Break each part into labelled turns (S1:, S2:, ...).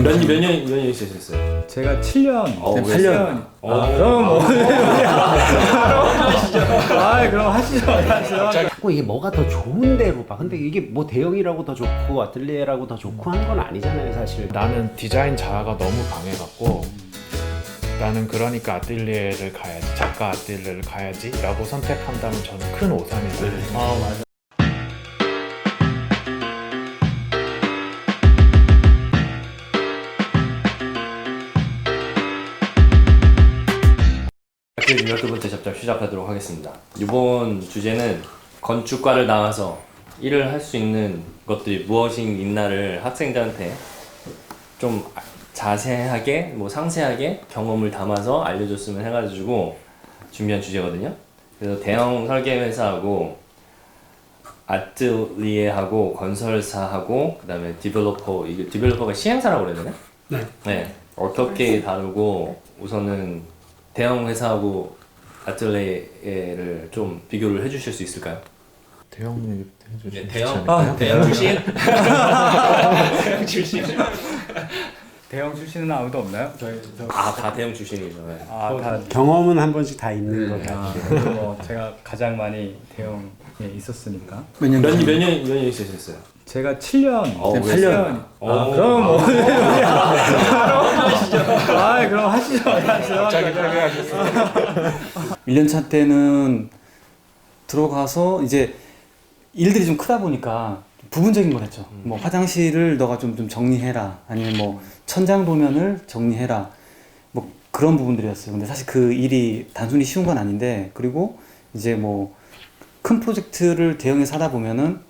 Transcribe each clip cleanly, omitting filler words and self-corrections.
S1: 몇 년 있으셨어요?
S2: 제가 7년.
S1: 네,
S2: 8년. 그럼 뭐. 그럼 하시죠.
S3: 자꾸 이게 뭐가 더 좋은 데로 봐. 근데 이게 뭐 대형이라고 더 좋고 아틀리에라고 더 좋고 하는 건 아니잖아요, 사실.
S4: 나는 디자인 자아가 너무 강해갖고 나는 그러니까 아틀리에를 가야지, 작가 아틀리에를 가야지 라고 선택한다면 저는 큰 오산이 돼요.
S2: 맞아.
S1: 그 12번째 잡작 시작하도록 하겠습니다. 이번 주제는 건축과를 나와서 일을 할 수 있는 것들이 무엇이 있나를 학생들한테 좀 자세하게, 상세하게 경험을 담아서 알려줬으면 해가지고 준비한 주제거든요. 그래서 대형 설계 회사하고 아틀리에하고 건설사하고 그다음에 디벨로퍼, 이게 디벨로퍼가 시행사라고 그래야 되나? 네. 어떻게 다르고 우선은 대형 회사하고 아틀리에를 좀 비교를 해주실 수 있을까요?
S4: 대형 얘기 해주시면
S1: 대형 출신?
S2: 대형 출신. 대형 출신은 아무도 없나요?
S1: 다 대형 출신이죠. 네.
S2: 다.
S3: 경험은 한 번씩 다 있는 것 같아요.
S2: 제가 가장 많이 대형에 있었으니까.
S1: 몇 년 있으셨어요?
S2: 제가 7년.
S1: 네,
S2: 8년. 그럼 뭐. 그럼 하시죠.
S4: 갑자기 설계하셨어요.
S5: 1년차 때는 들어가서 이제 일들이 좀 크다 보니까 부분적인 걸 했죠. 뭐 화장실을 너가 좀 정리해라, 아니면 뭐 천장 도면을 정리해라, 뭐 그런 부분들이었어요. 근데 사실 그 일이 단순히 쉬운 건 아닌데, 그리고 이제 뭐 큰 프로젝트를 대형에서 하다 보면은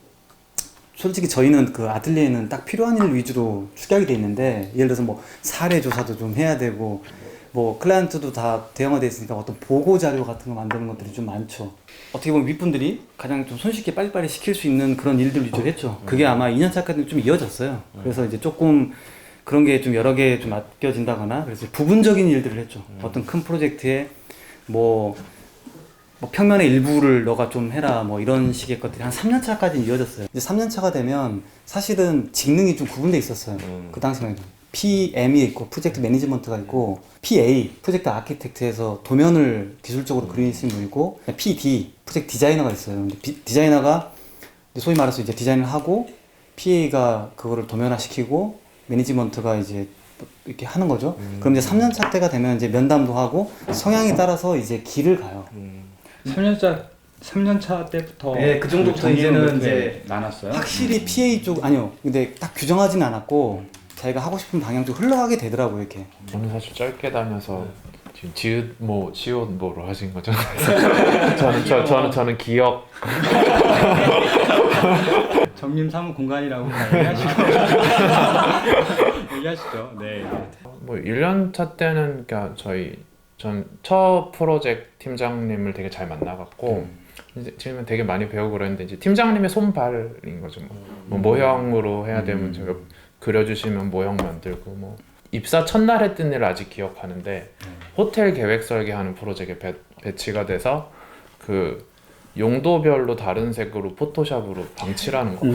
S5: 솔직히 저희는 그 아틀리에는 딱 필요한 일 위주로 축약이 돼 있는데, 예를 들어서 뭐 사례 조사도 좀 해야 되고, 뭐 클라이언트도 다 대형화돼 있으니까 어떤 보고 자료 같은 거 만드는 것들이 좀 많죠. 어떻게 보면 윗분들이 가장 좀 손쉽게 빨리빨리 시킬 수 있는 그런 일들 위주로 했죠. 그게 아마 2년차까지 좀 이어졌어요. 그래서 이제 조금 그런 게 좀 여러 개 좀 아껴진다거나, 그래서 부분적인 일들을 했죠. 어떤 큰 프로젝트에 뭐 평면의 일부를 너가 좀 해라, 뭐 이런 식의 것들이 한 3년차까지 이어졌어요. 이제 3년차가 되면 사실은 직능이 좀 구분돼 있었어요. 그 당시만 해도. PM이 있고 프로젝트 매니지먼트가 있고, PA 프로젝트 아키텍트에서 도면을 기술적으로 그리시는 분이고, PD 프로젝트 디자이너가 있어요. 근데 디자이너가 소위 말해서 이제 디자인을 하고, PA가 그거를 도면화시키고, 매니지먼트가 이제 이렇게 하는 거죠. 그럼 이제 3년차 때가 되면 이제 면담도 하고 성향에 따라서 이제 길을 가요.
S2: 3년차 때부터.
S5: 네, 그 정도부터 이제는 이제
S2: 나눴어요.
S5: 확실히 PA 쪽 아니요. 근데 딱 규정하지는 않았고 자기가 하고 싶은 방향 쪽 흘러가게 되더라고요, 이렇게.
S4: 저는 사실 짧게 다녀서 지금 지읒 뭐로 하신 거죠? 저는 기억.
S2: 정림 사무 공간이라고 얘기하시죠. 네.
S4: 뭐 1년차 때는 그러니까 전 첫 프로젝트 팀장님을 되게 잘 만나갖고 이제 지금은 되게 많이 배우고 그랬는데, 이제 팀장님의 손발인 거죠. 뭐 모형으로 해야 되면 제가 그려주시면 모형 만들고, 뭐 입사 첫날 했던 일을 아직 기억하는데, 호텔 계획 설계하는 프로젝트에 배치가 돼서 그 용도별로 다른 색으로 포토샵으로 방칠하는 거.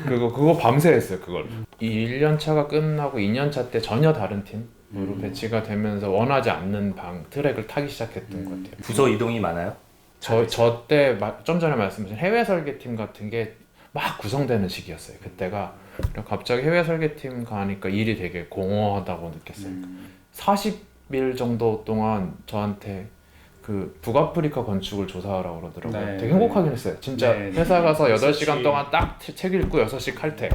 S4: 그거 밤새 했어요, 그걸. 이 1년차가 끝나고 2년차 때 전혀 다른 팀으로 배치가 되면서 원하지 않는 트랙을 타기 시작했던 것 같아요.
S1: 부서 이동이 많아요?
S4: 저 때 좀 전에 말씀하신 해외 설계팀 같은 게 막 구성되는 시기였어요. 그때가. 갑자기 해외 설계팀 가니까 일이 되게 공허하다고 느꼈어요. 40일 정도 동안 저한테 그 북아프리카 건축을 조사하라고 그러더라고요.
S2: 네.
S4: 되게 행복하긴 했어요. 진짜
S2: 네.
S4: 회사 가서 8시간 동안 딱 책 읽고 6시 칼퇴.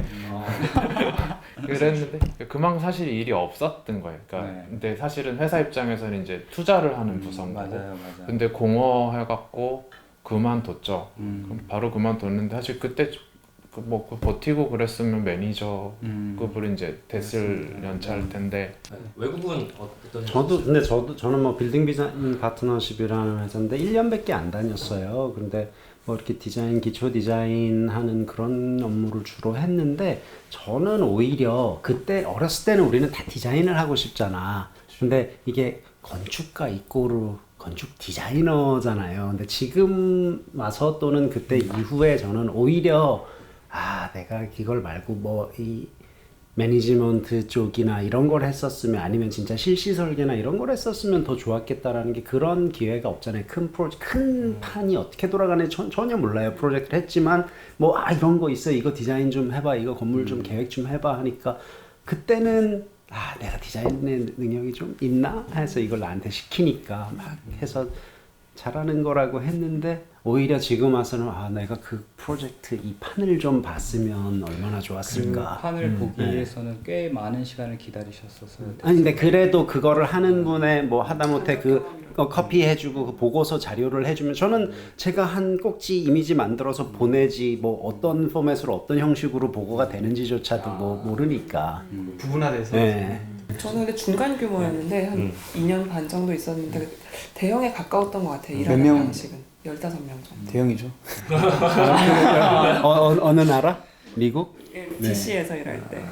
S4: 그랬는데 그만큼 사실 일이 없었던 거예요. 그러니까
S2: 네.
S4: 근데 사실은 회사 입장에서는 이제 투자를 하는 부서인 거고.
S2: 맞아요.
S4: 근데 공허해갖고 그만뒀죠. 그럼 바로 그만뒀는데, 사실 그때 버티고 그랬으면 매니저급으로 이제 됐을 연차일 텐데.
S1: 외국은 어떤?
S3: 저는 뭐 빌딩 디자인 파트너십이라는 회사인데 1년밖에 안 다녔어요. 근데 뭐 이렇게 디자인, 기초 디자인 하는 그런 업무를 주로 했는데, 저는 오히려 그때 어렸을 때는 우리는 다 디자인을 하고 싶잖아. 근데 이게 건축가 이꼬르 건축 디자이너잖아요. 근데 지금 와서 또는 그때 이후에 저는 오히려 내가 이걸 말고 매니지먼트 쪽이나 이런 걸 했었으면 아니면 진짜 실시 설계나 이런 걸 했었으면 더 좋았겠다라는 게 그런 기회가 없잖아요. 큰 판이 어떻게 돌아가는지 전혀 몰라요. 프로젝트를 했지만 뭐 이런 거 있어 이거 디자인 좀 해봐 이거 건물 좀 계획 좀 해봐 하니까 그때는 내가 디자인의 능력이 좀 있나 해서 이걸 나한테 시키니까 막 해서 잘하는 거라고 했는데 오히려 지금 와서는 내가 그 프로젝트 이 판을 좀 봤으면 얼마나
S2: 그
S3: 좋았을까.
S2: 판을 보기 위해서는 꽤 많은 시간을 기다리셨어서요.
S3: 아니 근데 그래도 그거를 하는 분의 뭐 하다못해 커피 해주고 그 보고서 자료를 해주면 저는 제가 한 꼭지 이미지 만들어서 보내지 뭐 어떤 포맷으로 어떤 형식으로 보고가 되는지조차도 뭐 모르니까.
S5: 부분화돼서.
S3: 네.
S6: 저는 근데 중간 규모였는데 한 2년 반 정도 있었는데 대형에 가까웠던 것 같아요.
S5: 몇
S6: 일하는
S5: 명?
S6: 방식은 15명 정도.
S5: 대형이죠.
S3: 어느 나라? 미국?
S6: DC에서 일할 때.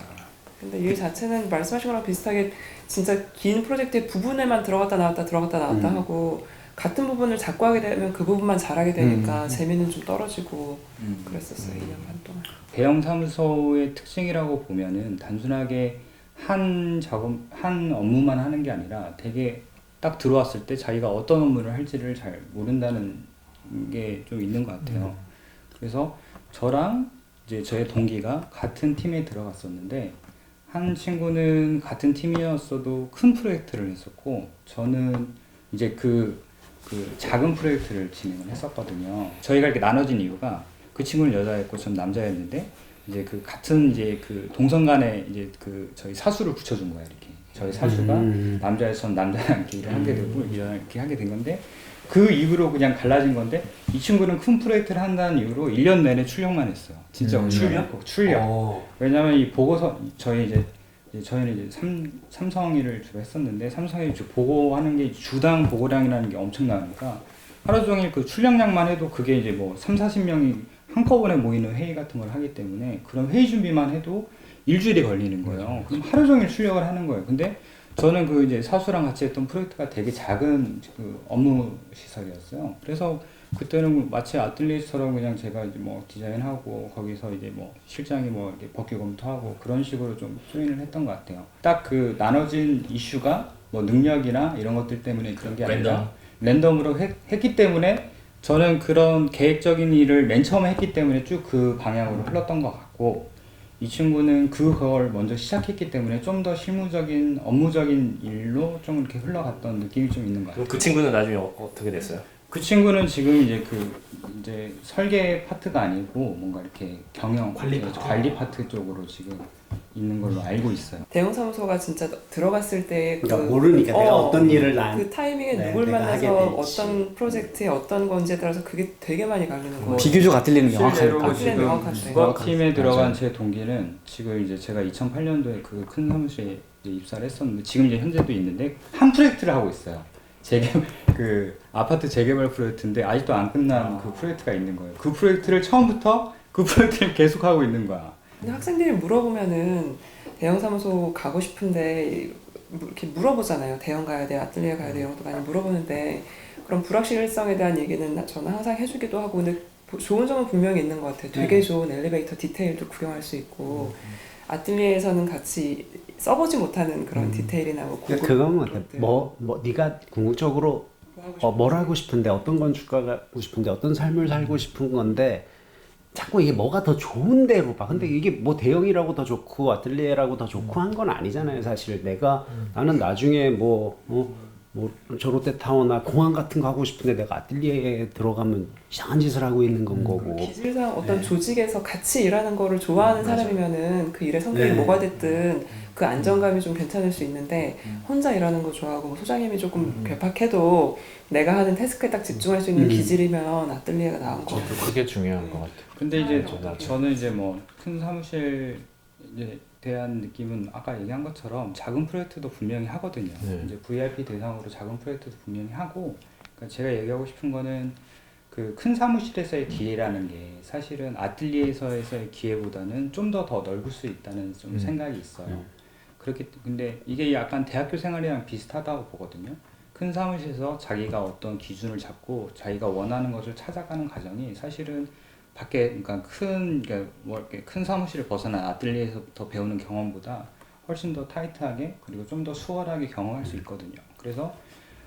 S6: 근데 일 자체는 말씀하신 거랑 비슷하게 진짜 긴 프로젝트의 부분에만 들어갔다 나왔다 하고 같은 부분을 자꾸 하게 되면 그 부분만 잘하게 되니까 재미는 좀 떨어지고 그랬었어요. 2년 반 동안.
S2: 대형 사무소의 특징이라고 보면은 단순하게 한 업무만 하는 게 아니라 되게 딱 들어왔을 때 자기가 어떤 업무를 할지를 잘 모른다는 게 좀 있는 것 같아요. 그래서 저랑 이제 저의 동기가 같은 팀에 들어갔었는데 한 친구는 같은 팀이었어도 큰 프로젝트를 했었고 저는 이제 그 작은 프로젝트를 진행을 했었거든요. 저희가 이렇게 나눠진 이유가 그 친구는 여자였고 전 남자였는데 이제 그 같은 이제 그 동성 간에 이제 그 저희 사수를 붙여준 거예요. 이렇게 저희 사수가 남자여서 전 남자랑 이렇게 일을 하게 되고 이렇게 하게 된 건데 그 이후로 그냥 갈라진 건데 이 친구는 큰 프로젝트를 한다는 이유로 1년 내내 출력만 했어요. 진짜 출력. 왜냐면 이 보고서 저희는 이제 삼성 일을 주로 했었는데 삼성이 보고하는 게 주당 보고량이라는 게 엄청나니까 하루 종일 그 출력량만 해도 그게 이제 뭐 30-40명이 한꺼번에 모이는 회의 같은 걸 하기 때문에 그런 회의 준비만 해도 일주일이 걸리는 거예요. 그럼 하루 종일 출력을 하는 거예요. 근데 저는 그 이제 사수랑 같이 했던 프로젝트가 되게 작은 그 업무 시설이었어요. 그래서 그때는 마치 아틀리에처럼 그냥 제가 이제 뭐 디자인하고 거기서 이제 뭐 실장이 뭐 이렇게 법규 검토하고 그런 식으로 좀 조인을 했던 것 같아요. 딱 그 나눠진 이슈가 뭐 능력이나 이런 것들 때문에 그런 게 아니라 랜덤으로 했기 때문에 저는 그런 계획적인 일을 맨 처음에 했기 때문에 쭉 그 방향으로 흘렀던 것 같고 이 친구는 그걸 먼저 시작했기 때문에 좀 더 실무적인 업무적인 일로 좀 이렇게 흘러갔던 느낌이 좀 있는 것 같아요.
S1: 그 친구는 나중에 어떻게 됐어요?
S2: 그 친구는 지금 이제 설계 파트가 아니고 뭔가 이렇게 관리 파트 쪽으로 지금 있는 걸로 알고 있어요.
S6: 대형 사무소가 진짜 들어갔을 때
S3: 그러니까 모르니까 내가 어떤 일을
S6: 그 타이밍에
S3: 네,
S6: 누굴
S3: 내가
S6: 만나서
S3: 하게 될지.
S6: 어떤 프로젝트에 어떤 건지에 따라서 그게 되게 많이 갈리는 거예요.
S5: 비교적 아틀리는 명확하니까.
S6: 아틀리는 명확한데.
S2: 주거팀에 들어간 제 동기는 지금 이제 제가 2008년도에 그 큰 사무실에 이제 입사를 했었는데 지금 이제 현재도 있는데 한 프로젝트를 하고 있어요. 그 아파트 재개발 프로젝트인데 아직도 안 끝난 그 프로젝트가 있는 거예요. 그 프로젝트를 처음부터 그 프로젝트를 계속 하고 있는 거야.
S6: 근데 학생들이 물어보면은 대형 사무소 가고 싶은데 이렇게 물어보잖아요. 대형 가야 돼, 아틀리에 가야 돼 이런 것도 많이 물어보는데 그런 불확실성에 대한 얘기는 저는 항상 해주기도 하고 근데 좋은 점은 분명히 있는 것 같아요. 되게 좋은 엘리베이터 디테일도 구경할 수 있고 아틀리에에서는 같이 써보지 못하는 그런 디테일이나 뭐
S3: 그건 뭐 네가 궁극적으로 뭘 하고 싶은데 어떤 건축가고 싶은데 어떤 삶을 살고 싶은 건데 자꾸 이게 뭐가 더 좋은 대로 봐. 근데 이게 뭐 대형이라고 더 좋고 아틀리에라고 더 좋고 한 건 아니잖아요. 사실 나는 나중에 뭐 저 롯데타워나 공항 같은 거 하고 싶은데 내가 아틀리에에 들어가면 이상한 짓을 하고 있는 건 거고.
S6: 기술상 어떤 조직에서 같이 일하는 거를 좋아하는 사람이면은 그 일의 성격이 뭐가 됐든 그 안정감이 좀 괜찮을 수 있는데 혼자 일하는 거 좋아하고 뭐 소장님이 조금 괴팍해도 내가 하는 태스크에 딱 집중할 수 있는 기질이면 아틀리에가 나은 거 같아요.
S4: 그게 중요한 것 같아요.
S2: 근데 이제 저는 이제 뭐 큰 사무실에 대한 느낌은 아까 얘기한 것처럼 작은 프로젝트도 분명히 하거든요. 이제 VIP 대상으로 작은 프로젝트도 분명히 하고, 그러니까 제가 얘기하고 싶은 거는 그 큰 사무실에서의 기회라는 게 사실은 아틀리에에서의 기회보다는 좀 더 넓을 수 있다는 좀 생각이 있어요. 근데 이게 약간 대학교 생활이랑 비슷하다고 보거든요. 큰 사무실에서 자기가 어떤 기준을 잡고 자기가 원하는 것을 찾아가는 과정이 사실은 밖에 그러니까 그러니까 뭐 이렇게 큰 사무실을 벗어난 아틀리에서부터 배우는 경험보다 훨씬 더 타이트하게 그리고 좀 더 수월하게 경험할 수 있거든요. 그래서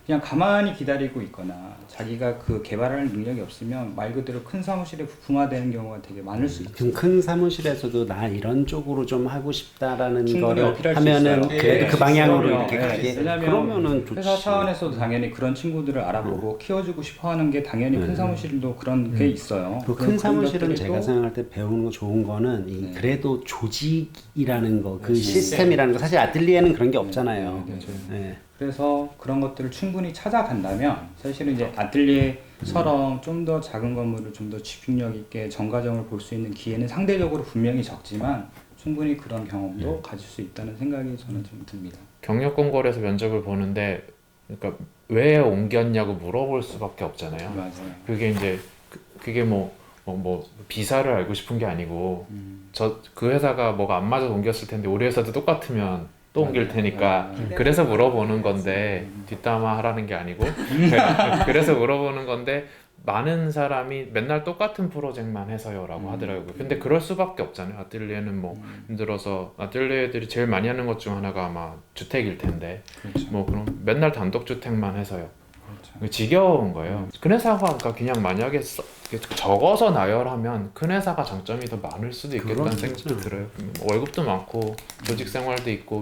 S2: 그냥 가만히 기다리고 있거나 자기가 그 개발할 능력이 없으면 말 그대로 큰 사무실에 부품화되는 경우가 되게 많을 수 있죠.
S3: 그럼 큰 사무실에서도 나 이런 쪽으로 좀 하고 싶다라는
S2: 충분히
S3: 거를
S2: 어필할 수
S3: 하면은
S2: 있어요.
S3: 그래도 그 방향으로
S2: 그럼요.
S3: 이렇게
S2: 네.
S3: 가게
S2: 왜냐면
S3: 그러면은 좋지.
S2: 회사 차원에서도 당연히 그런 친구들을 알아보고 키워주고 싶어하는 게 당연히 큰 사무실도 그런 게 있어요.
S3: 그
S2: 그런
S3: 큰 사무실은
S2: 것들이
S3: 제가
S2: 또
S3: 생각할 때 배우는 거 좋은 거는 이
S2: 네.
S3: 그래도 조직이라는 거, 그 시스템이라는 거 사실 아틀리에는 그런 게 없잖아요. 네.
S2: 그래서 그런 것들을 충분히 찾아간다면 사실은 이제 아틀리에처럼 좀 더 작은 건물을 좀 더 집중력 있게 정과정을 볼 수 있는 기회는 상대적으로 분명히 적지만 충분히 그런 경험도 가질 수 있다는 생각이 저는 좀 듭니다.
S4: 경력 공고에서 면접을 보는데 그러니까 왜 옮겼냐고 물어볼 수밖에 없잖아요.
S2: 맞아요.
S4: 그게 이제 그게 뭐 비사를 알고 싶은 게 아니고 저 그 회사가 뭐가 안 맞아서 옮겼을 텐데 우리 회사도 똑같으면 또 옮길 테니까 그래서 물어보는 건데 뒷담화 하라는 게 아니고 그래서 물어보는 건데 많은 사람이 맨날 똑같은 프로젝트만 해서요라고 하더라고요. 근데 그럴 수밖에 없잖아요. 아틀리에는 뭐 힘들어서 아틀리에들이 제일 많이 하는 것 중 하나가 아마 주택일 텐데
S2: 그렇죠.
S4: 뭐 그럼 맨날 단독 주택만 해서요.
S2: 그렇죠.
S4: 지겨운 거예요. 큰 회사가 그러니까 그냥 만약에 적어서 나열하면 큰 회사가 장점이 더 많을 수도 있겠다는
S3: 그렇죠.
S4: 생각도 들어요. 월급도 많고 조직 생활도 있고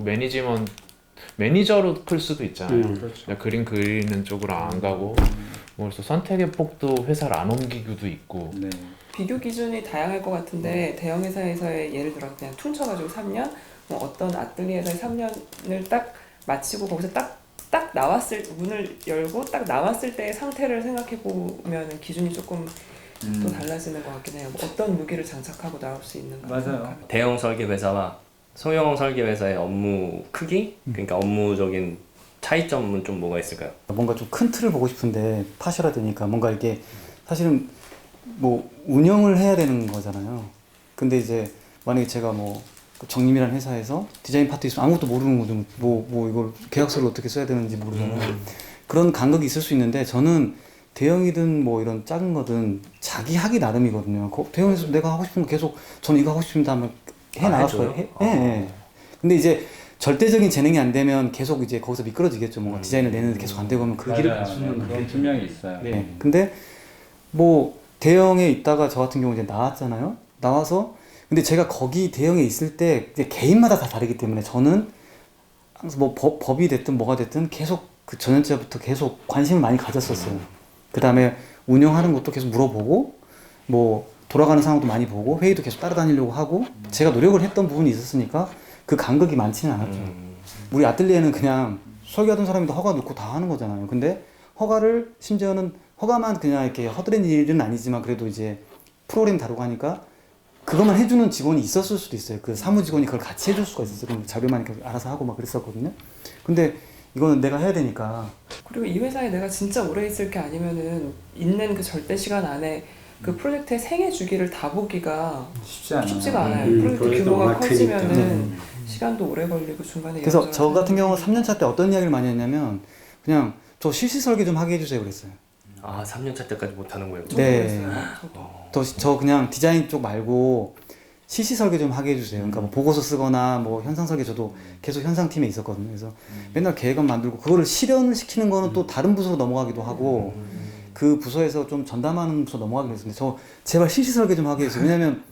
S4: 매니저로 클 수도 있잖아요.
S2: 그렇죠.
S4: 그냥 그림 그리는 쪽으로 안 가고 뭐 그래서 선택의 폭도 회사를 안 옮기기도 있고
S2: 네.
S6: 비교 기준이 다양할 것 같은데 대형 회사에서의 예를 들어 그냥 퉁쳐가지고 3년, 뭐 어떤 아틀리에에서의 3년을 딱 마치고 거기서 딱 나왔을 문을 열고 딱 나왔을 때의 상태를 생각해 보면 기준이 조금 또 달라지는 것 같긴 해요. 뭐 어떤 무기를 장착하고 나올 수 있는가.
S2: 맞아요.
S1: 대형 설계 회사와 소형 설계 회사의 업무 크기, 그러니까 업무적인 차이점은 좀 뭐가 있을까요?
S5: 뭔가 좀 큰 틀을 보고 싶은데 파셔라 되니까 뭔가 이게 사실은 뭐 운영을 해야 되는 거잖아요. 근데 이제 만약에 제가 뭐 정림이라는 회사에서 디자인 파트 있으면 아무것도 모르는 거죠. 뭐 이걸 계약서를 어떻게 써야 되는지 모르잖아요. 그런 간극이 있을 수 있는데 저는 대형이든 뭐 이런 작은 거든 자기 하기 나름이거든요. 대형에서 내가 하고 싶은 거 계속 저는 이거 하고 싶습니다 하면 해 나갈 거예요. 예. 근데 이제 절대적인 재능이 안 되면 계속 이제 거기서 미끄러지겠죠. 뭔가 디자인을 내는데 계속 안 되고 하면 그 길을 갈 수는
S2: 그건 분명히 있어요.
S5: 네. 근데 뭐 대형에 있다가 저 같은 경우 이제 나왔잖아요. 나와서 근데 제가 거기 대형에 있을 때 이제 개인마다 다 다르기 때문에 저는 항상 뭐 법이 됐든 뭐가 됐든 계속 그 전년제부터 계속 관심을 많이 가졌었어요. 그 다음에 운영하는 것도 계속 물어보고 뭐 돌아가는 상황도 많이 보고 회의도 계속 따라다니려고 하고 제가 노력을 했던 부분이 있었으니까 그 간극이 많지는 않았죠. 우리 아틀리에는 그냥 설계하던 사람이 다 허가 넣고 다 하는 거잖아요. 근데 허가를 심지어는 허가만 그냥 이렇게 허드렛 일은 아니지만 그래도 이제 프로그램 다루고 하니까 그것만 해주는 직원이 있었을 수도 있어요. 그 사무 직원이 그걸 같이 해줄 수가 있었어요. 그럼 자료만 이렇게 알아서 하고 막 그랬었거든요. 근데 이거는 내가 해야 되니까.
S6: 그리고 이 회사에 내가 진짜 오래 있을 게 아니면은 있는 그 절대 시간 안에 그 프로젝트의 생애 주기를 다 보기가 쉽지가 않아요. 프로젝트 규모가 커지면은 시간도 오래 걸리고 중간에
S5: 그래서 저 같은 경우는 3년차 때 어떤 이야기를 많이 했냐면 그냥 저 실시 설계 좀 하게 해주세요 그랬어요.
S1: 아, 3년차 때까지 못하는 거예요?
S5: 네. 저 그냥 디자인 쪽 말고 실시 설계 좀 하게 해주세요. 그러니까 뭐 보고서 쓰거나 뭐 현상 설계 저도 계속 현상팀에 있었거든요. 그래서 맨날 계획안 만들고 그거를 실현을 시키는 거는 또 다른 부서로 넘어가기도 하고 그 부서에서 좀 전담하는 부서 넘어가기로 했는데 저 제발 실시 설계 좀 하게 해주세요. 왜냐면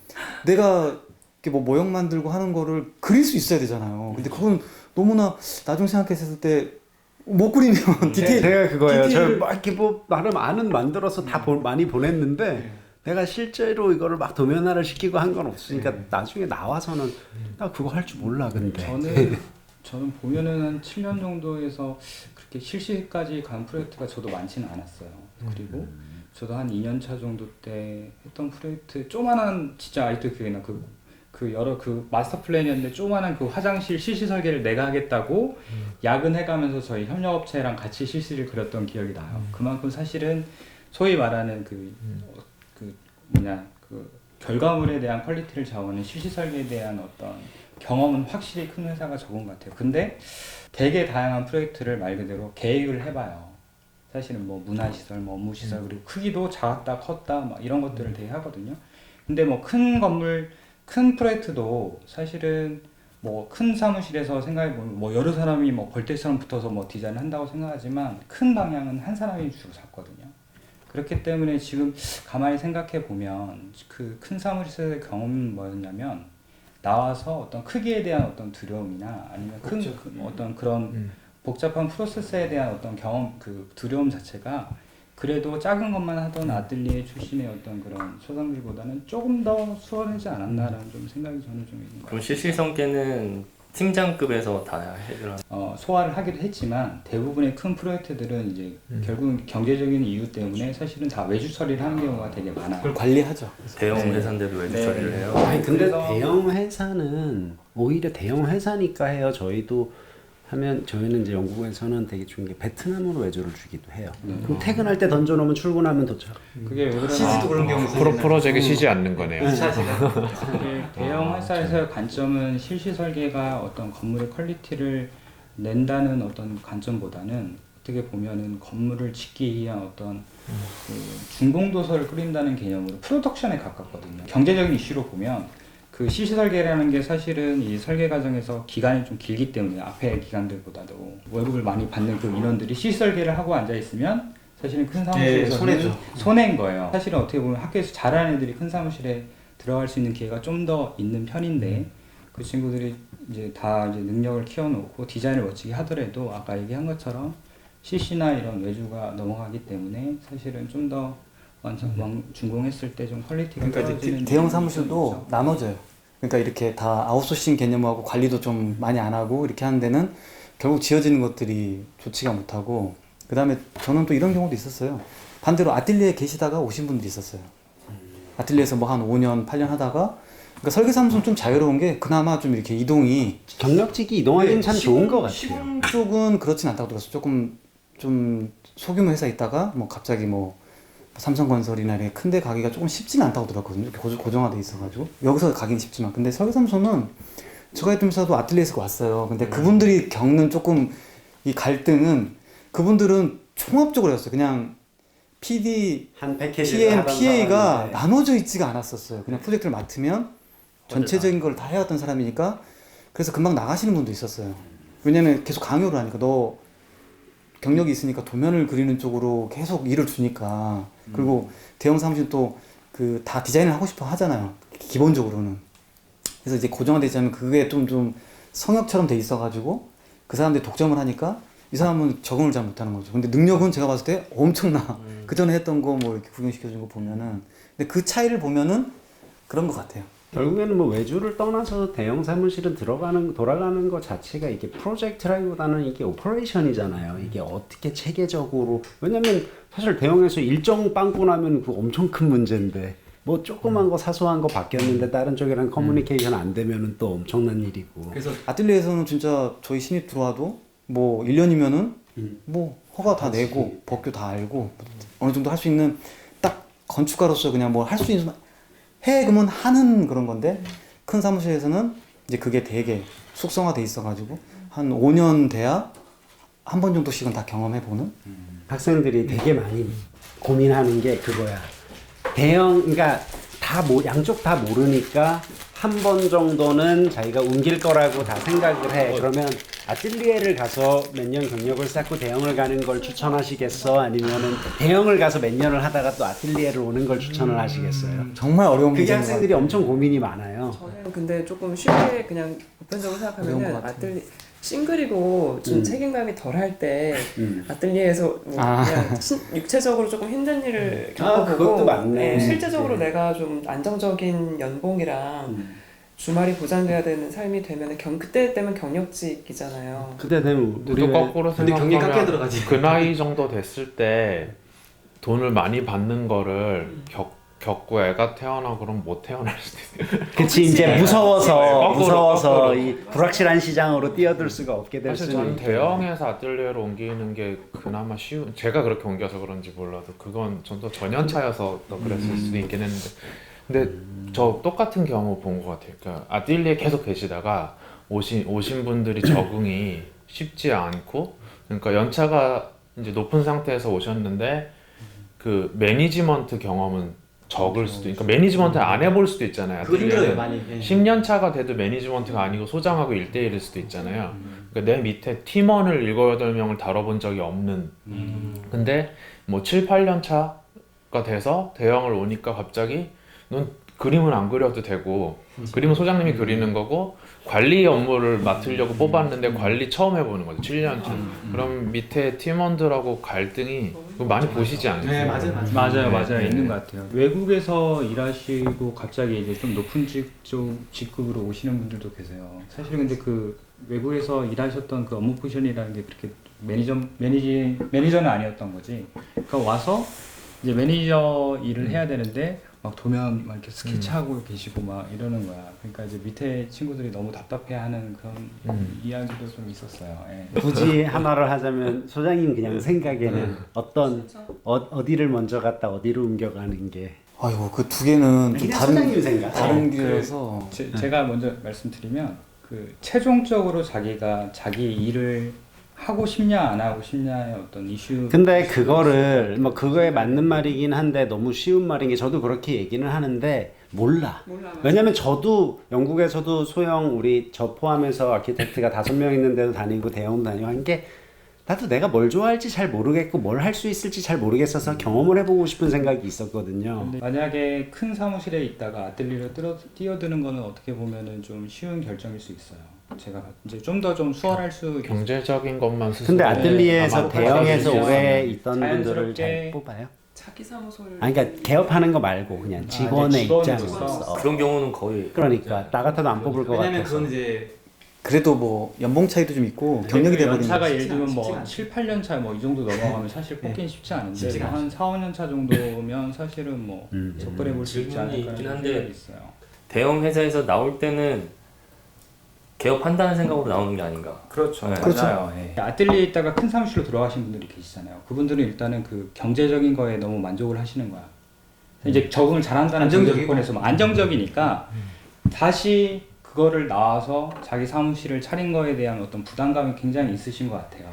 S5: 내가 이렇게 뭐 모형 만들고 하는 거를 그릴 수 있어야 되잖아요. 근데 그건 너무나 나중 생각했을 때 못 그리면 디테일
S3: 제가 그거예요. 저
S5: 디테일을-
S3: 막 이렇게 뭐 나름 안은 만들어서 다 많이 보냈는데 내가 실제로 이거를 막 도면화를 시키고 한 건 없으니까 나중에 나와서는 나 그거 할 줄 몰라 근데.
S2: 저는 보면은 한 7년 정도에서 그렇게 실시까지 간 프로젝트가 저도 많지는 않았어요. 그리고 저도 한 2년 차 정도 때 했던 프로젝트 조만한 진짜 아직도 기억이 나. 그 여러 그 마스터 플랜이었는데 조만한 그 화장실 실시 설계를 내가 하겠다고 야근해가면서 저희 협력업체랑 같이 실시를 그렸던 기억이 나요. 그만큼 사실은 소위 말하는 그 결과물에 대한 퀄리티를 좌우하는 실시 설계에 대한 어떤 경험은 확실히 큰 회사가 적은 것 같아요. 근데 되게 다양한 프로젝트를 말 그대로 계획을 해봐요. 사실은 뭐 문화시설, 뭐 업무시설 그리고 크기도 작았다 컸다 막 이런 것들을 되게 하거든요. 근데 뭐 큰 건물, 큰 프로젝트도 사실은 뭐 큰 사무실에서 생각해보면 뭐 여러 사람이 뭐 벌떼처럼 붙어서 뭐 디자인을 한다고 생각하지만 큰 방향은 한 사람이 주로 잡거든요. 그렇기 때문에 지금 가만히 생각해 보면 그 큰 사무실에서의 경험은 뭐였냐면 나와서 어떤 크기에 대한 어떤 두려움이나 아니면 어떤 그런 복잡한 프로세스에 대한 어떤 경험, 그 두려움 자체가 그래도 작은 것만 하던 아틀리에 출신의 어떤 그런 소상들보다는 조금 더 수월하지 않았나라는 좀 생각이 저는 좀 있는 것
S1: 그럼
S2: 같아요.
S1: 실질성계는 팀장급에서 다 해결하는.
S2: 소화를 하기도 했지만 대부분의 큰 프로젝트들은 이제 결국은 경제적인 이유 때문에 사실은 다 외주 처리를 하는 경우가 되게 많아요.
S5: 그걸 관리하죠.
S1: 대형
S2: 네.
S1: 회사인데도 외주
S2: 네.
S1: 처리를 해요.
S3: 아니 근데
S2: 그래서-
S3: 대형 회사는 오히려 대형 회사니까 해요. 저희도 하면 저희는 이제 영국에서는 되게 좋은 게 베트남으로 외주를 주기도 해요. 그럼 퇴근할 때 던져놓으면 출근하면 도착.
S2: 그게 왜 그러냐?
S7: CG도 그런 경우 있어요.
S4: 프로젝트 쉬지 않는 거네요.
S2: 이게 대형 회사에서의 관점은 실시 설계가 어떤 건물의 퀄리티를 낸다는 어떤 관점보다는 어떻게 보면은 건물을 짓기 위한 어떤 그 중공도서를 꾸린다는 개념으로 프로덕션에 가깝거든요. 경제적인 이슈로 보면 그 실시 설계라는 게 사실은 이 설계 과정에서 기간이 좀 길기 때문에 앞에 기간들보다도 월급을 많이 받는 그 인원들이 실시 설계를 하고 앉아 있으면 사실은 큰 사무실에서는
S7: 손해죠.
S2: 손해인 거예요. 사실은 어떻게 보면 학교에서 잘하는 애들이 큰 사무실에 들어갈 수 있는 기회가 좀 더 있는 편인데 그 친구들이 이제 다 이제 능력을 키워놓고 디자인을 멋지게 하더라도 아까 얘기한 것처럼 CC나 이런 외주가 넘어가기 때문에 사실은 좀 더 완전 준공했을 때 좀 퀄리티가
S5: 그러니까
S2: 떨어지는
S5: 이제 대형
S2: 점이
S5: 사무실도
S2: 있죠.
S5: 나눠져요. 그러니까 이렇게 다 아웃소싱 개념하고 관리도 좀 많이 안 하고 이렇게 하는 데는 결국 지어지는 것들이 좋지가 못하고, 그 다음에 저는 또 이런 경우도 있었어요. 반대로 아틀리에에 계시다가 오신 분들이 있었어요. 아틀리에에서 뭐 한 5년, 8년 하다가, 그러니까 설계사무소는 좀 자유로운 게 그나마 좀 이렇게 이동이
S3: 경력직이 이동하기는 참 좋은 것 같아요.
S5: 시공 쪽은 그렇진 않다고 들었어요. 조금 좀 소규모 회사 있다가 뭐 갑자기 뭐 삼성건설이나 이렇게 큰데 가기가 조금 쉽지는 않다고 들었거든요. 이렇게 고정화돼 있어가지고 여기서 가기는 쉽지만, 근데 설계사무소는 제가 했던 회사도 아틀리에에서 왔어요. 근데 그분들이 겪는 조금 이 갈등은, 그분들은 종합적으로 했어요. 그냥 PD,
S3: 한 패키지를
S5: PM,
S3: 하던
S5: PA가
S3: 사람인데.
S5: 나눠져 있지가 않았었어요. 그냥 프로젝트를 맡으면 전체적인 걸 다 해왔던 사람이니까. 그래서 금방 나가시는 분도 있었어요. 왜냐면 계속 강요를 하니까, 너 경력이 있으니까 도면을 그리는 쪽으로 계속 일을 주니까. 그리고 대형 사무실 또 그 다 디자인을 하고 싶어 하잖아요, 기본적으로는. 그래서 이제 고정화되어 있자면 그게 좀 성역처럼 돼 있어가지고 그 사람들이 독점을 하니까 이 사람은 적응을 잘 못하는 거죠. 근데 능력은 제가 봤을 때 엄청나. 그 전에 했던 거 뭐 이렇게 구경시켜준 거 보면은, 근데 그 차이를 보면은 그런 것 같아요.
S3: 결국에는 뭐 외주를 떠나서 대형 사무실은 돌아가는 것 자체가 이게 프로젝트라기보다는 이게 오퍼레이션이잖아요. 이게 어떻게 체계적으로, 왜냐면 사실 대형에서 일정 빵꾸 나면 그 엄청 큰 문제인데 뭐 조그만 거 사소한 거 바뀌었는데 다른 쪽이랑 커뮤니케이션 안 되면은 또 엄청난 일이고.
S5: 그래서 아틀리에에서는 진짜 저희 신입 들어와도 뭐 1년이면은 뭐 허가 다 내고 법규 다 알고 어느 정도 할 수 있는, 딱 건축가로서 그냥 뭐 할 수 있는 해 그러면 하는 그런 건데, 큰 사무실에서는 이제 그게 되게 숙성화돼 있어가지고 한 5년 돼야 한 번 정도씩은 다 경험해보는.
S3: 학생들이 되게 많이 고민하는 게 그거야. 그러니까 양쪽 다 모르니까 한 번 정도는 자기가 옮길 거라고 다 생각을 해. 그러면 아틀리에를 가서 몇 년 경력을 쌓고 대형을 가는 걸 추천하시겠어? 아니면은 대형을 가서 몇 년을 하다가 또 아틀리에를 오는 걸 추천을 하시겠어요?
S5: 정말 어려운
S3: 그게
S5: 문제인 것
S3: 학생들이 엄청 고민이 많아요.
S6: 저는 근데 조금 쉽게 그냥 보편적으로
S5: 어려운
S6: 생각하면은
S5: 것 같아요.
S6: 싱글이고 좀 책임감이 덜할 때 아틀리에에서 뭐 그냥 육체적으로 조금 힘든 일을 겪어보고,
S3: 그것도 맞네.
S6: 네, 실제적으로
S3: 네.
S6: 내가 좀 안정적인 연봉이랑 주말이 보장돼야 되는 삶이 되면 그때 되면 경력직이잖아요.
S3: 그때 되면
S4: 근데 또 거꾸로
S7: 근데 경기 깎여
S4: 생각하면
S7: 들어가지.
S4: 그 나이 정도 됐을 때 돈을 많이 받는 거를 겪고 애가 태어나고 그럼 못 태어날 수도 있어요.
S3: 그치 이제
S4: 네.
S3: 무서워서
S4: 거꾸로.
S3: 이 불확실한 시장으로 뛰어들 수가 없게 될
S4: 사실
S3: 수는
S4: 저는
S3: 있겠네요.
S4: 대형에서 아틀리에로 옮기는 게 그나마 쉬운, 제가 그렇게 옮겨서 그런지 몰라도 그건 전또 전연차여서 더 그랬을 수도 있긴 했는데, 근데 저 똑같은 경우 본 것 같아요. 그러니까 아틀리에 계속 계시다가 오신 분들이 적응이 쉽지 않고, 그러니까 연차가 이제 높은 상태에서 오셨는데 그 매니지먼트 경험은 적을 수도, 그러니까 매니지먼트를 안 해볼 수도 있잖아요.
S5: 그거 힘들어요
S4: 아틀리에는
S5: 많이.
S4: 10년 차가 돼도 매니지먼트가 아니고 소장하고 1대1일 수도 있잖아요. 그러니까 내 밑에 팀원을 7, 8명을 다뤄본 적이 없는. 근데 뭐 7, 8년 차가 돼서 대형을 오니까 갑자기 넌 그림은 안 그려도 되고 그림은 소장님이 그리는 거고 관리 업무를 맡으려고 뽑았는데 관리 처음 해보는 거죠. 7년 차. 그럼 밑에 팀원들하고 갈등이 그거 많이 보시지 않으세요?
S5: 네, 맞아요.
S2: 맞아요, 맞아요.
S4: 네.
S2: 있는 것 같아요. 외국에서 일하시고 갑자기 이제 좀 높은 직급으로 오시는 분들도 계세요. 사실 근데 그 외국에서 일하셨던 그 업무 포지션이라는 게 그렇게 매니저는 아니었던 거지. 그러니까 와서 이제 매니저 일을 해야 되는데 막 도면 막 이렇게 스케치하고 계시고 막 이러는 거야. 그러니까 이제 밑에 친구들이 너무 답답해하는 그런 이야기도 좀 있었어요. 예.
S3: 굳이 하나를 하자면 소장님 그냥 생각에는 어떤 어디를 먼저 갔다 어디로 옮겨가는 게
S5: 아이고 그 두 개는 좀
S3: 그냥 소장님 생각.
S5: 다른 길에서
S2: 제가 먼저 말씀드리면 그 최종적으로 자기가 자기 일을 하고 싶냐 안 하고 싶냐의 어떤 이슈.
S3: 근데 그거를 뭐 그거에 맞는 말이긴 한데 너무 쉬운 말인 게 저도 그렇게 얘기는 하는데 몰라. 왜냐면 저도 영국에서도 소형 우리 저 포함해서 아키텍트가 5명 있는데도 다니고 대형 다니고 한 게 나도 내가 뭘 좋아할지 잘 모르겠고 뭘 할 수 있을지 잘 모르겠어서 경험을 해보고 싶은 생각이 있었거든요.
S2: 근데 만약에 큰 사무실에 있다가 아뜰리에로 뛰어드는 거는 어떻게 보면은 좀 쉬운 결정일 수 있어요. 제가 이제 좀 더 좀 수월할 수
S4: 경제적인 것만 스스로.
S3: 근데 아뜰리에에서
S2: 아마
S3: 대형에서
S2: 그렇게
S3: 오래 있던 분들을
S2: 자연스럽게
S3: 잘 뽑아요?
S6: 자기 사무소를
S3: 아니 그러니까 개업하는 거 말고 그냥 직원의
S2: 직원으로서.
S3: 입장으로서
S1: 그런 경우는 거의
S3: 그러니까 나 같아도 안 뽑을 것
S5: 왜냐면
S3: 같아서
S5: 그건 이제 그래도 뭐 연봉 차이도 좀 있고 경력이 돼버리면
S2: 연차가 예를
S5: 쉽지
S2: 들면 뭐
S5: 않지.
S2: 7, 8년 차 뭐 이 정도 넘어가면 사실 뽑기는 쉽지 않은데
S5: 쉽지가
S2: 한 4, 5년 차 정도면 사실은 뭐 접근해 볼 수 있지
S1: 질문이
S2: 않을까
S1: 있긴
S2: 하는
S1: 한데
S2: 생각이 있어요.
S1: 대형 회사에서 나올 때는 개업한다는 생각으로 나오는 게 아닌가.
S2: 그렇죠.
S1: 네.
S2: 맞아요. 예. 아뜰리에 있다가 큰 사무실로 들어가신 분들이 계시잖아요. 그분들은 일단은 그 경제적인 거에 너무 만족을 하시는 거야. 이제 적응을 잘한다는
S5: 안정적이고.
S2: 조건에서 뭐 안정적이니까 다시 그거를 나와서 자기 사무실을 차린 거에 대한 어떤 부담감이 굉장히 있으신 것 같아요.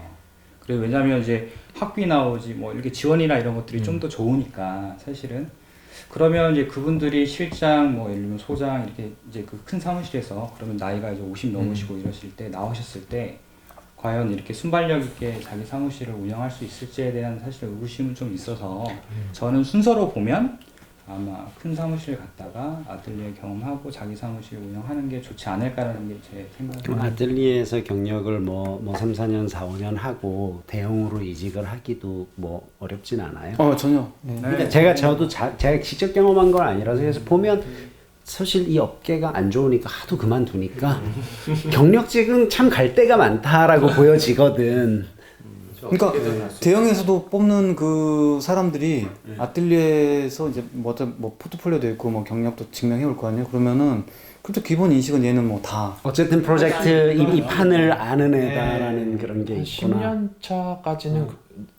S2: 그래 왜냐하면 이제 학비 나오지 뭐 이렇게 지원이나 이런 것들이 좀 더 좋으니까 사실은 그러면 이제 그분들이 실장 뭐 예를 들면 소장 이렇게 이제 그 큰 사무실에서 그러면 나이가 이제 50 넘으시고 이러실 때 나오셨을 때 과연 이렇게 순발력 있게 자기 사무실을 운영할 수 있을지에 대한 사실 의구심은 좀 있어서 저는 순서로 보면 아마 큰 사무실 갔다가 아뜰리에 경험하고 자기 사무실 운영하는 게 좋지 않을까라는 게 제
S3: 그럼
S2: 생각입니다.
S3: 아뜰리에에서 경력을 뭐 3, 4년, 4, 5년 하고 대형으로 이직을 하기도 뭐 어렵진 않아요.
S5: 전혀. 네.
S3: 그러니까 제가 직접 경험한 건 아니라서 그래서 보면 사실 이 업계가 안 좋으니까 하도 그만두니까 경력직은 참 갈 데가 많다라고 보여지거든.
S5: 그러니까 대형에서도 뽑는 그 사람들이 아뜰리에에서 이제 뭐 포트폴리오도 있고 뭐 경력도 증명해 올 거 아니에요. 그러면은 그래도 기본 인식은 얘는 뭐 다
S3: 어쨌든 프로젝트 이 판을 아는 애다라는 그런 게
S4: 한
S3: 있구나.
S4: 10년 차까지는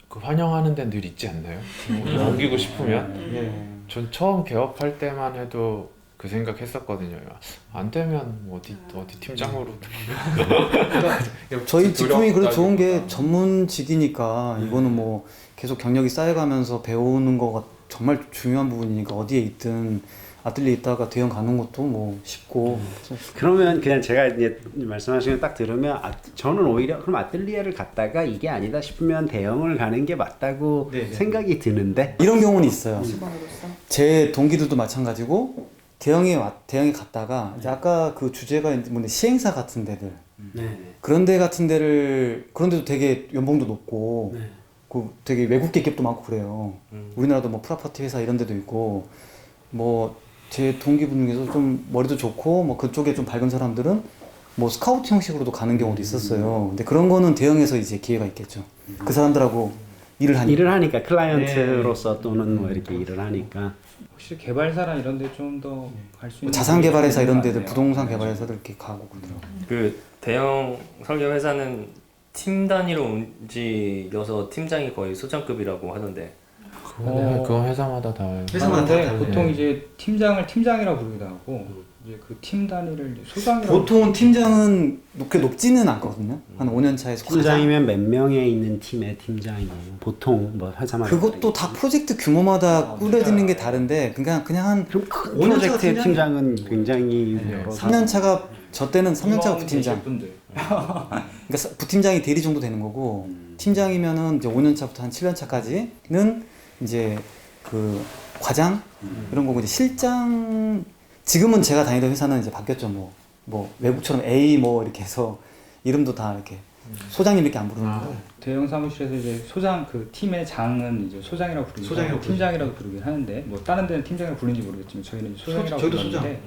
S4: 그 환영하는 데는 늘 있지 않나요? 옮기고 싶으면.
S5: 예.
S4: 전 처음 개업할 때만 해도 그 생각했었거든요. 안 되면 어디 팀장으로.
S5: 저희 직종이 그래도 좋은 게
S4: 두렵다기보다.
S5: 전문직이니까 이거는 뭐 계속 경력이 쌓여가면서 배우는 거가 정말 중요한 부분이니까 어디에 있든 아뜰리에 있다가 대형 가는 것도 뭐 쉽고
S3: 그러면 그냥 제가 이제 말씀하신 거 딱 들으면 저는 오히려 그럼 아뜰리에를 갔다가 이게 아니다 싶으면 대형을 가는 게 맞다고
S5: 네네.
S3: 생각이 드는데
S5: 이런 경우는 있어요.
S6: 직원으로서
S5: 제 동기들도 마찬가지고 대형에 갔다가 이제 아까 그 주제가 뭔데 시행사 같은 데들 그런 데 같은 데를 그런 데도 되게 연봉도 높고 그 되게 외국계 기업도 많고 그래요. 우리나라도 뭐 프라퍼티 회사 이런 데도 있고 뭐 제 동기분 중에서 좀 머리도 좋고 뭐 그쪽에 좀 밝은 사람들은 뭐 스카우트 형식으로도 가는 경우도 있었어요. 근데 그런 거는 대형에서 이제 기회가 있겠죠. 그 사람들하고 일을 하니까.
S3: 클라이언트로서 또는 뭐 이렇게 일을 하니까
S2: 혹시 개발사나 이런 데 좀 더 갈 수 있는
S5: 자산 개발회사 이런 데들
S2: 것 같네요.
S5: 부동산 개발회사들 이렇게 가고 그러더라고요.
S1: 그 대형 설계 회사는 팀 단위로 움직여서 팀장이 거의 소장급이라고 하던데
S4: 그건 회사마다 다.
S5: 회사마다
S2: 근데
S5: 다
S2: 보통 이제 팀장을 팀장이라고 부르기도 하고 이제 그 팀 단위를 이제 소장이라고
S5: 보통 팀장은 그렇게 높지는 않거든요. 한 5년 차에서
S3: 팀장이면 몇 명에 있는 팀의 팀장이에요. 보통 뭐 회사마다
S5: 그것도 다 프로젝트 규모마다 꾸려지는 게 다른데 그냥 한
S3: 그럼 큰
S5: 5년 차
S3: 프로젝트의 팀장은 굉장히 여러
S5: 3년 차가 저 때는 3년 차가 부팀장.
S2: 분들.
S5: 그러니까 부팀장이 대리 정도 되는 거고 팀장이면은 이제 5년 차부터 한 7년 차까지는 이제 그 과장 이런 거고 이제 실장 지금은 제가 다니던 회사는 이제 바뀌었죠. 뭐 외국처럼 A 뭐 이렇게 해서 이름도 다 이렇게 소장님 이렇게 안 부르는데
S2: 대형 사무실에서 이제 소장 그 팀의 장은 이제 소장이라고 부르고
S5: 소장이라고
S2: 팀장이라고 부르긴 하는데 뭐 다른 데는 팀장이라고 부르는지 모르겠지만 저희는 소장이라고
S5: 저희도
S2: 부르는데
S5: 소장.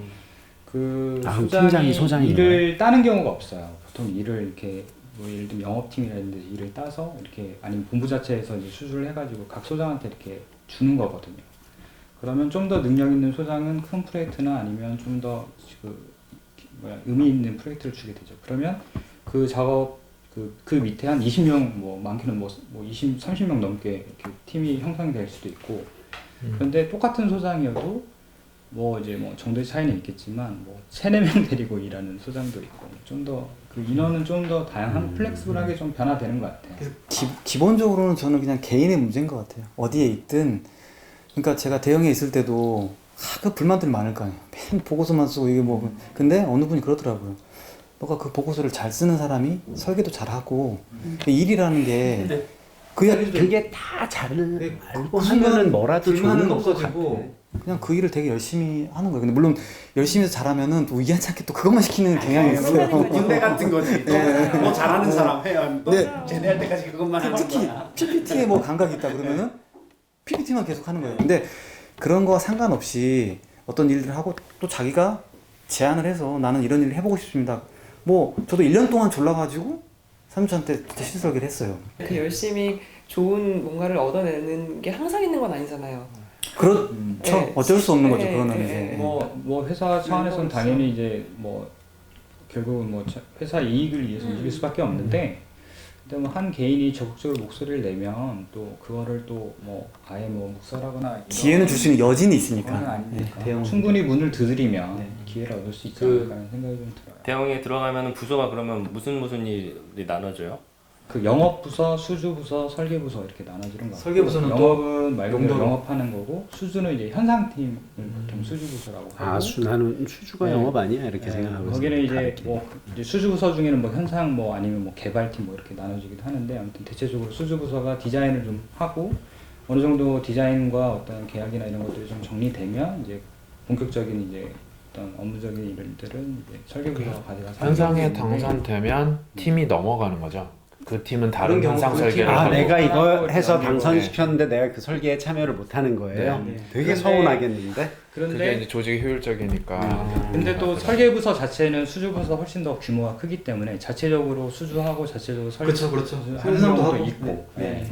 S2: 그
S3: 아, 그럼
S2: 소장이
S3: 팀장이 소장인
S2: 일을 따는 경우가 없어요. 보통 일을 이렇게 뭐 예를 들면 영업팀이라든지 일을 따서 이렇게 아니면 본부 자체에서 이제 수주를 해가지고 각 소장한테 이렇게 주는 거거든요. 그러면 좀 더 능력 있는 소장은 큰 프로젝트나 아니면 좀 더 의미 있는 프로젝트를 주게 되죠. 그러면 그 작업 그 밑에 한 20명 뭐 많게는 뭐 20, 30명 넘게 이렇게 팀이 형성될 수도 있고 그런데 똑같은 소장이어도 뭐 이제 뭐 정도의 차이는 있겠지만 뭐 3-4명 데리고 일하는 소장도 있고 좀 더 그 인원은 좀 더 다양한 플렉스블하게 좀 변화되는 것 같아요.
S5: 그래서 기본적으로는 저는 그냥 개인의 문제인 것 같아요. 어디에 있든 그러니까 제가 대형에 있을 때도 그 불만들이 많을 거 아니에요. 맨 보고서만 쓰고 이게 뭐 근데 어느 분이 그러더라고요. 너가 그 보고서를 잘 쓰는 사람이 설계도 잘하고 일이라는 게
S3: 그게 다 잘 알고 하면은 뭐라도 좋은 것 같아.
S5: 그냥 그 일을 되게 열심히 하는 거예요. 근데 물론 열심히 해서 잘하면은 또 우연치 않게 또 그것만 시키는 경향이 있어요.
S3: 군대 같은 거지. 뭐 잘하는 사람 해요. 또
S5: 네.
S3: 제대할 때까지 그것만 하는
S5: 특히
S3: 거야.
S5: PPT에 뭐 감각이 있다 그러면은 PPT만 계속 하는 거예요. 근데 그런 거와 상관없이 어떤 일들을 하고 또 자기가 제안을 해서 나는 이런 일을 해보고 싶습니다. 뭐 저도 1년 동안 졸라가지고 사무처한테 실설계를 했어요.
S6: 그 열심히 좋은 뭔가를 얻어내는 게 항상 있는 건 아니잖아요.
S5: 그렇죠.
S6: 네.
S5: 어쩔 수 없는 거죠.
S6: 네,
S5: 그거는
S6: 네,
S5: 이제.
S6: 네.
S2: 뭐 회사 차원에서는 당연히 이제 뭐 결국은 뭐 회사 이익을 위해서 움직일 수밖에 없는데 근데 뭐 한 개인이 적극적으로 목소리를 내면 또 그거를 또 뭐 아예 뭐 묵살하거나 이런
S5: 기회는 줄 수 있는 여진이 있으니까.
S2: 그건 아니니까
S5: 네, 대형.
S2: 충분히 문을 두드리면
S5: 네.
S2: 기회를 얻을 수 있지 않을까라는 생각이 좀 들어요.
S1: 대형에 들어가면 부서가 그러면 무슨 일이 나눠져요?
S2: 그 영업 부서, 수주 부서, 설계 부서 이렇게 나눠지는 거 같아요.
S5: 설계 부서는 또
S2: 영업은 말 그대로
S5: 용도로?
S2: 영업하는 거고 수주는 이제 현상팀을 보통 수주 부서라고 하고
S3: 나는 수주가
S2: 네.
S3: 영업 아니야 이렇게
S2: 네,
S3: 생각하고
S2: 거기는 이제
S3: 가르치는.
S2: 뭐 이제 수주 부서 중에는 뭐 현상 뭐 아니면 뭐 개발팀 뭐 이렇게 나눠지기도 하는데 아무튼 대체적으로 수주 부서가 디자인을 좀 하고 어느 정도 디자인과 어떤 계약이나 이런 것들이 좀 정리되면 이제 본격적인 이제 어떤 업무적인 일들은 이제 설계 부서가 가져가서
S4: 현상에
S2: 하는 건데
S4: 당선되면 팀이 넘어가는 거죠. 그 팀은 다른
S5: 그런
S4: 현상
S5: 경우
S4: 설계를
S3: 아
S4: 하고.
S3: 내가 이거
S2: 하고
S3: 해서
S2: 그다음에
S3: 당선시켰는데 내가 그 설계에 참여를 못하는 거예요.
S2: 네.
S3: 되게
S2: 그런데-
S3: 서운하겠는데.
S4: 그게
S2: 그런데
S4: 이제 조직이 효율적이니까.
S2: 근데 또 설계부서 자체는 수주부서 훨씬 더 규모가 크기 때문에 자체적으로 수주하고 자체적으로 설계
S5: 그렇죠.
S2: 하는
S5: 현상도
S2: 경우도
S5: 하고.
S2: 있고
S5: 네.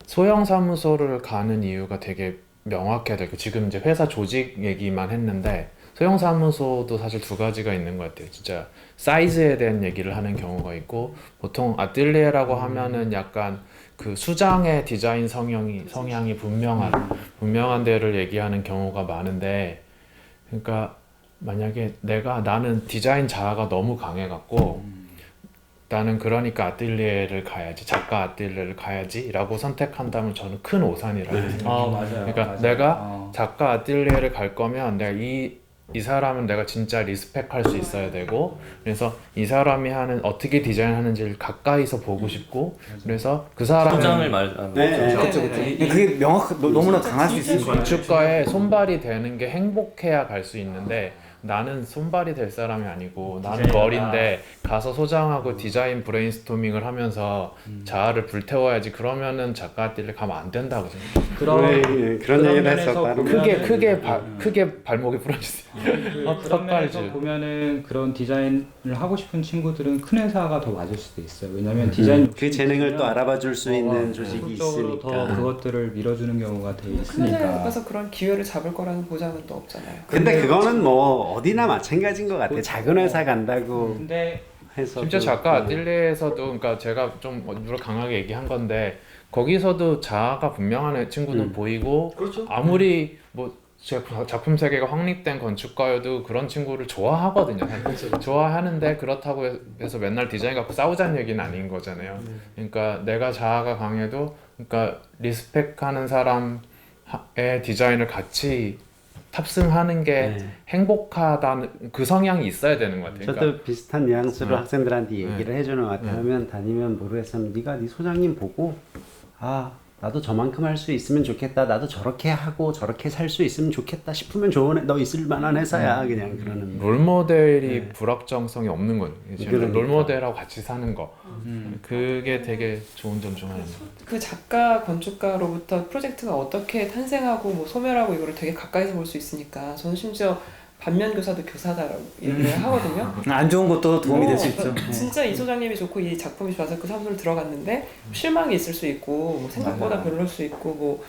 S4: 소형 사무소를 가는 이유가 되게 명확해야 되고 지금 이제 회사 조직 얘기만 했는데 소형 사무소도 사실 2가지가 있는 것 같아요. 진짜 사이즈에 대한 얘기를 하는 경우가 있고 보통 아뜰리에라고 하면은 약간 그 수장의 디자인 성향이 분명한 데를 얘기하는 경우가 많은데 그러니까 만약에 나는 디자인 자아가 너무 강해갖고 나는 그러니까 아뜰리에를 가야지 작가 아뜰리에를 가야지라고 선택한다면 저는 큰 오산이라고 생각해요.
S2: 맞아요.
S4: 그러니까
S2: 맞아요.
S4: 내가 작가 아뜰리에를 갈 거면 내가 이 사람은 내가 진짜 리스펙할 수 있어야 되고 그래서 이 사람이 하는 어떻게 디자인하는지를 가까이서 보고 싶고 그래서 그 사람은
S1: 소장을 말하는
S3: 네.
S1: 거죠.
S5: 그게 너무나 강할 수 있으니까.
S4: 건축가에 손발이 되는 게 행복해야 갈 수 있는데 나는 손발이 될 사람이 아니고 나는
S2: 디자이너다.
S4: 머리인데 가서 소장하고 디자인 브레인스토밍을 하면서 자아를 불태워야지 그러면은 작가 딜을 가면 안 된다고 생각해요.
S3: 그런 얘기를
S2: 면에서
S3: 했었다는
S2: 보면은-
S4: 크게 발목이 부러지세요.
S2: 그런 면에서
S4: 헛발질.
S2: 보면은 그런 디자인을 하고 싶은 친구들은 큰 회사가 더 맞을 수도 있어요. 왜냐면 디자인
S3: 그 재능을 또 알아봐 줄 수 있는 조직이
S2: 적극적으로 더
S3: 있으니까.
S2: 그것들을 밀어주는 경우가 되게
S6: 큰 회사에
S2: 있으니까.
S6: 가서 그런 기회를 잡을 거라는 보장은 또 없잖아요.
S3: 근데 그거는 뭐 어디나 마찬가지인 것 같아. 작은 회사 간다고.
S2: 근데
S3: 해서
S4: 심지어 작가 아틀리에서도 그러니까 제가 좀 일부러 강하게 얘기한 건데 거기서도 자아가 분명한 친구는 보이고
S3: 그렇죠.
S4: 아무리 뭐 제 작품 세계가 확립된 건축가여도 그런 친구를 좋아하거든요. 좋아하는데 그렇다고 해서 맨날 디자인 갖고 싸우자는 얘기는 아닌 거잖아요. 그러니까 내가 자아가 강해도 그러니까 리스펙하는 사람의 디자인을 같이 탑승하는 게
S3: 네.
S4: 행복하다는 그 성향이 있어야 되는 것 같아요.
S3: 저도 비슷한 뉘앙스로
S4: 네.
S3: 학생들한테 얘기를 해주는 것 같아요.
S4: 네.
S3: 하면 다니면 모르겠으면 네가 네 소장님 보고 아 나도 저만큼 할 수 있으면 좋겠다. 나도 저렇게 하고 저렇게 살 수 있으면 좋겠다 싶으면 좋은 너 있을 만한 회사야. 그냥 그러는
S4: 롤모델이 불확정성이 없는 거예요.
S3: 그러니까.
S4: 롤모델하고 같이 사는 거. 그게 되게 좋은 점 중 하나입니다.
S6: 그 작가 건축가로부터 프로젝트가 어떻게 탄생하고 뭐 소멸하고 이거를 되게 가까이서 볼 수 있으니까 저는 심지어 반면 교사도 교사다라고 얘기를 하거든요.
S5: 안 좋은 것도 도움이 될 수 있죠.
S6: 진짜 이 소장님이 좋고 이 작품이 좋아서 그 사무소를 들어갔는데 실망이 있을 수 있고 뭐 생각보다 별로일 수 있고 뭐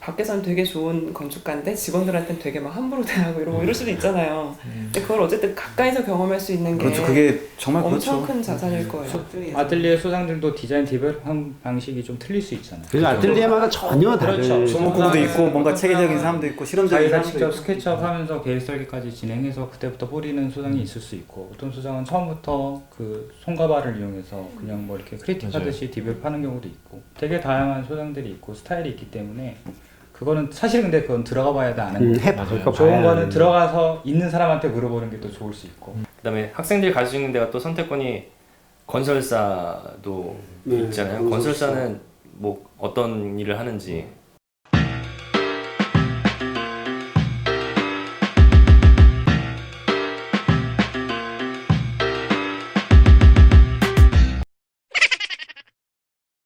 S6: 밖에서는 되게 좋은 건축가인데 직원들한테는 되게 막 함부로 대하고 이러고 이럴 수도 있잖아요. 근데 그걸 어쨌든 가까이서 경험할 수 있는 게
S5: 그렇죠. 그게 정말
S6: 엄청
S5: 그렇죠.
S6: 큰 자산일 거예요.
S2: 아틀리에 소장들도 디자인 디벨롭 방식이 좀 틀릴 수 있잖아요.
S3: 그 아틀리에마다 전혀 다른
S2: 그렇죠.
S5: 주목구도 있고 뭔가 체계적인 사람도 있고 실험적인
S2: 자기가
S5: 사람도
S2: 직접
S5: 있고.
S2: 스케치업하면서 계획 설계까지 진행해서 그때부터 뿌리는 소장이 있을 수 있고 어떤 소장은 처음부터 그 손가발을 이용해서 그냥 뭐 이렇게 크리틱하듯이 디벨롭하는 경우도 있고 되게 다양한 소장들이 있고 스타일이 있기 때문에 그거는 사실 근데 그건 들어가 봐야 아는 거고
S3: 해볼 거
S2: 좋은
S3: 봐야
S2: 거는
S3: 하는
S2: 들어가서 있는 사람한테 물어보는 게 또 좋을 수 있고
S1: 그다음에 학생들이 갈 수 있는 데가 또 선택권이 건설사도
S3: 네,
S1: 있잖아요. 건설사는 뭐 어떤 일을 하는지